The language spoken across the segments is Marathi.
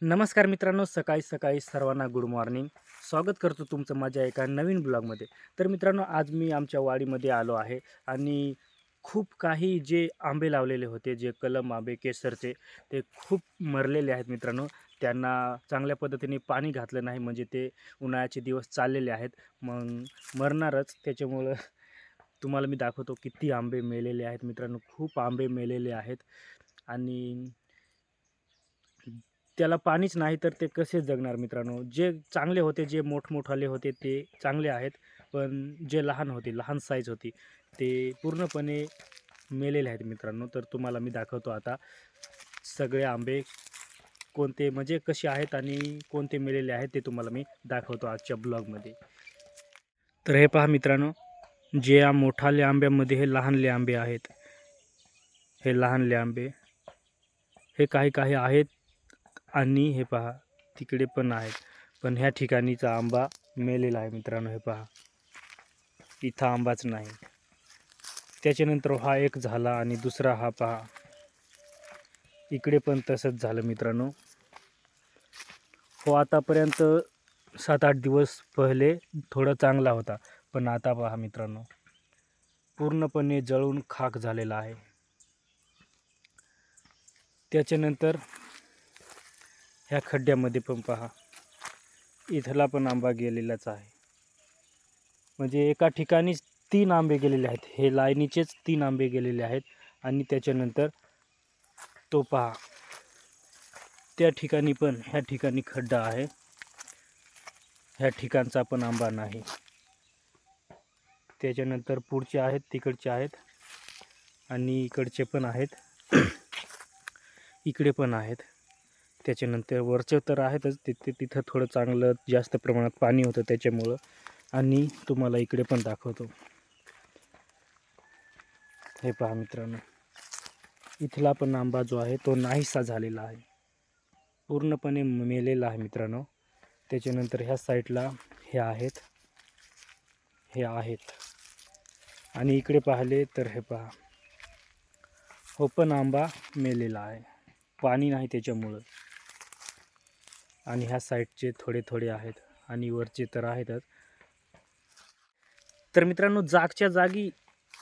नमस्कार मित्रांनो, सकाळी सकाळी सर्वांना गुड मॉर्निंग. स्वागत करतो तुमचं माझ्या एका नवीन ब्लॉगमध्ये. तर मित्रांनो, आज मी आमच्या वाडीमध्ये आलो आहे आणि खूप काही जे आंबे लावलेले होते, जे कलम आंबे केसरचे, ते खूप मरलेले आहेत मित्रांनो. त्यांना चांगल्या पद्धतीने पाणी घातलं नाही, म्हणजे ते उन्हाळ्याचे दिवस चाललेले आहेत. मग मरणारच. त्याच्यामुळं तुम्हाला मी दाखवतो किती आंबे मेलेले आहेत मित्रांनो. खूप आंबे मेलेले आहेत आणि त्याला पाणीच नाही तर ते कसे जगणार मित्रांनो. जे चांगले होते, जे मोठमोठाले होते ते चांगले आहेत, पण जे लहान होते, लहान साईज होती, ते पूर्णपणे मेलेले आहेत मित्रांनो. तर तुम्हाला मी दाखवतो आता सगळे आंबे कोणते, म्हणजे कसे आहेत आणि कोणते मेलेले आहेत ते तुम्हाला मी दाखवतो आजच्या ब्लॉगमध्ये. तर हे पहा मित्रांनो, जे मोठाले आंब्यामध्ये हे लहानले आंबे आहेत. हे लहानले आंबे हे काही काही आहेत आणि हे पहा तिकडे पण आहेत, पण ह्या ठिकाणीचा आंबा मेलेला आहे मित्रांनो. हे पहा, इथं आंबाच नाही. त्याच्यानंतर हा एक झाला आणि दुसरा हा पहा, इकडे पण तसंच झालं मित्रांनो. हो, आतापर्यंत 7-8 दिवस पहिले थोडं चांगला होता, पण आता पहा मित्रांनो, पूर्णपणे जळून खाक झालेला आहे. त्याच्यानंतर ह्या खड्ड्यामध्ये पण पहा, इथला पण आंबा गेलेलाच आहे. म्हणजे एका ठिकाणीच 3 आंबे गेलेले आहेत. हे लाईनीचेच 3 आंबे गेलेले आहेत आणि त्याच्यानंतर तो पहा, त्या ठिकाणी पण ह्या ठिकाणी खड्डा आहे. ह्या ठिकाणचा पण आंबा नाही. त्याच्यानंतर पुढचे आहेत, तिकडचे आहेत आणि इकडचे पण आहेत. इकडे पण आहेत. त्याच्यानंतर वरचे तर आहेतच, तिथं थोडं चांगलं जास्त प्रमाणात पाणी होतं त्याच्यामुळं. आणि तुम्हाला इकडे पण दाखवतो. हे पहा मित्रांनो, इथला पण आंबा जो आहे तो नाहीसा झालेला आहे, पूर्णपणे मेलेला आहे मित्रांनो. त्याच्यानंतर ह्या साईडला हे आहेत, हे आहेत आणि इकडे पाहिले तर हे पहा, हो पण आंबा मेलेला आहे, पाणी नाही त्याच्यामुळं. आणि ह्या साईडचे थोडे थोडे आहेत आणि वरचे तर आहेतच. तर मित्रांनो, जागच्या जागी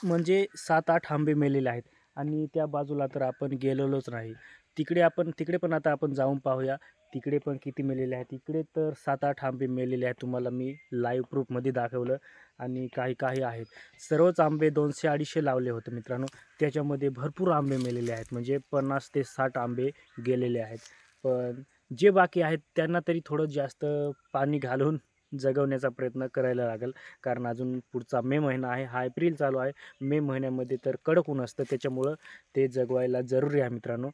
म्हणजे 7-8 आंबे मेलेले आहेत आणि त्या बाजूला तर आपण गेलेलोच नाही. तिकडे पण आता आपण जाऊन पाहूया, तिकडे पण किती मेलेले आहेत. इकडे तर 7-8 आंबे मेलेले आहेत. तुम्हाला मी लाईव्ह प्रूफमध्ये दाखवलं. आणि काही काही आहेत. सर्वच आंबे 200-250 लावले होते मित्रांनो. त्याच्यामध्ये भरपूर आंबे मेलेले आहेत, म्हणजे 50 ते 60 आंबे गेलेले आहेत. पण जे बाकी आहेत त्यांना तरी थोडं जास्त पाणी घालून जगवण्याचा प्रयत्न करायला लागेल. कारण अजून पुढचा मे महिना आहे, हा एप्रिल चालू आहे. मे महिन्यामध्ये तर कडक ऊन असतं, त्याच्यामुळं ते जगवायला जरुरी आहे मित्रांनो.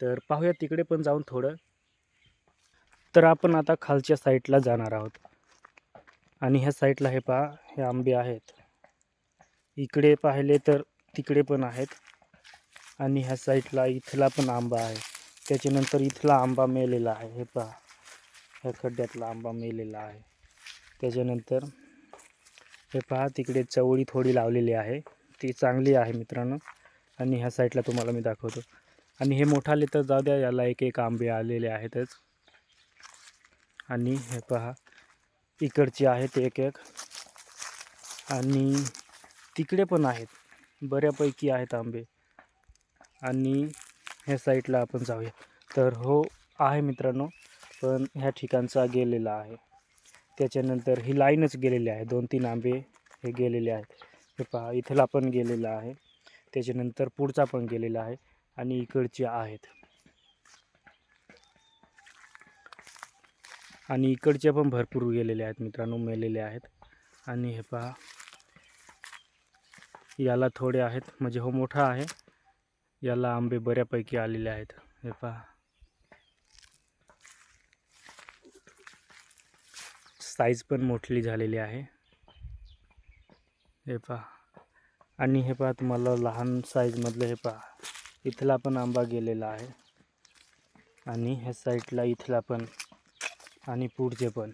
तर पाहूया तिकडे पण जाऊन थोडं. तर आपण आता खालच्या साईडला जाणार आहोत आणि ह्या साईडला हे पहा, हे आंबे आहेत. इकडे पाहिले तर तिकडे पण आहेत आणि ह्या साईडला इथला पण आंबा आहे. त्याच्यानंतर इथला आंबा मेलेला आहे. हे पहा, ह्या खड्ड्यातला आंबा मेलेला आहे. त्याच्यानंतर हे पहा, तिकडे चवळी थोडी लावलेली आहे, ती चांगली आहे मित्रांनो. आणि ह्या साईडला तुम्हाला मी दाखवतो. आणि हे मोठाले तर जाऊ द्या, याला एक एक आंबे आलेले आहेतच. आणि हे पहा, इकडचे आहेत एक एक आणि तिकडे पण आहेत, बऱ्यापैकी आहेत आंबे. आणि ह्या साईडला आपण जाऊया. तर हो आहे मित्रांनो, पण ह्या ठिकाणचा गेलेला आहे. त्याच्यानंतर ही लाईनच गेलेली आहे, 2-3 आंबे हे गेलेले आहेत. हे पहा, इथला पण गेलेला आहे, त्याच्यानंतर पुढचा पण गेलेला आहे आणि इकडचे आहेत. आणि इकडचे पण भरपूर गेलेले आहेत मित्रांनो, मेलेले आहेत. आणि हे पहा, याला थोडे आहेत, म्हणजे हो मोठा आहे, याला आंबे बऱ्यापैकी आलेले आहेत. हे पहा, साईज पण मोठी झालेली आहे. हे पहा, आणि हे पहा, तुम्हाला लहान साईजमधलं हे पहा, इथला पण आंबा गेलेला आहे आणि ह्या साईडला इथला पण आणि पुढचे पण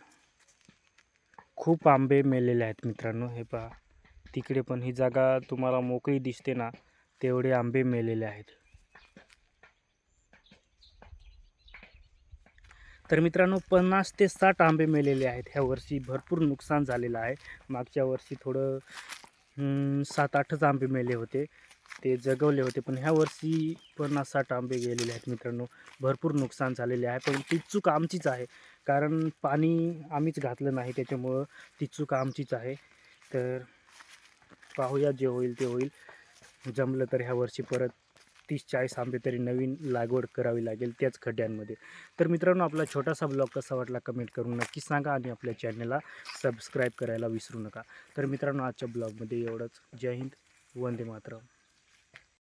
खूप आंबे मेलेले आहेत मित्रांनो. हे पहा, तिकडे पण ही जागा तुम्हाला मोकळी दिसते ना, तेवढे आंबे मेलेले आहेत. तर मित्रांनो 50 ते 60 आंबे मेलेले आहेत. ह्या वर्षी भरपूर नुकसान झालेलं आहे. मागच्या वर्षी थोडं 7-8च आंबे मेले होते, ते जगवले होते. पण ह्या वर्षी 50-60 आंबे गेलेले आहेत मित्रांनो. भरपूर नुकसान झालेले आहे. पण ती चूक आमचीच आहे, कारण पाणी आम्हीच घातलं नाही, त्याच्यामुळं ती चूक आमचीच आहे. तर पाहूया, जे होईल ते होईल. जमलं तर ह्या वर्षी परत 30-40 आंबे तरी नवीन लागवड करावी लागेल त्याच खड्ड्यांमध्ये. तर मित्रांनो, आपला छोटासा ब्लॉग कसा वाटला कमेंट करून नक्की सांगा आणि आपल्या चॅनलला सबस्क्राईब करायला विसरू नका. तर मित्रांनो, आजच्या ब्लॉगमध्ये एवढंच. जय हिंद, वंदे मातरम.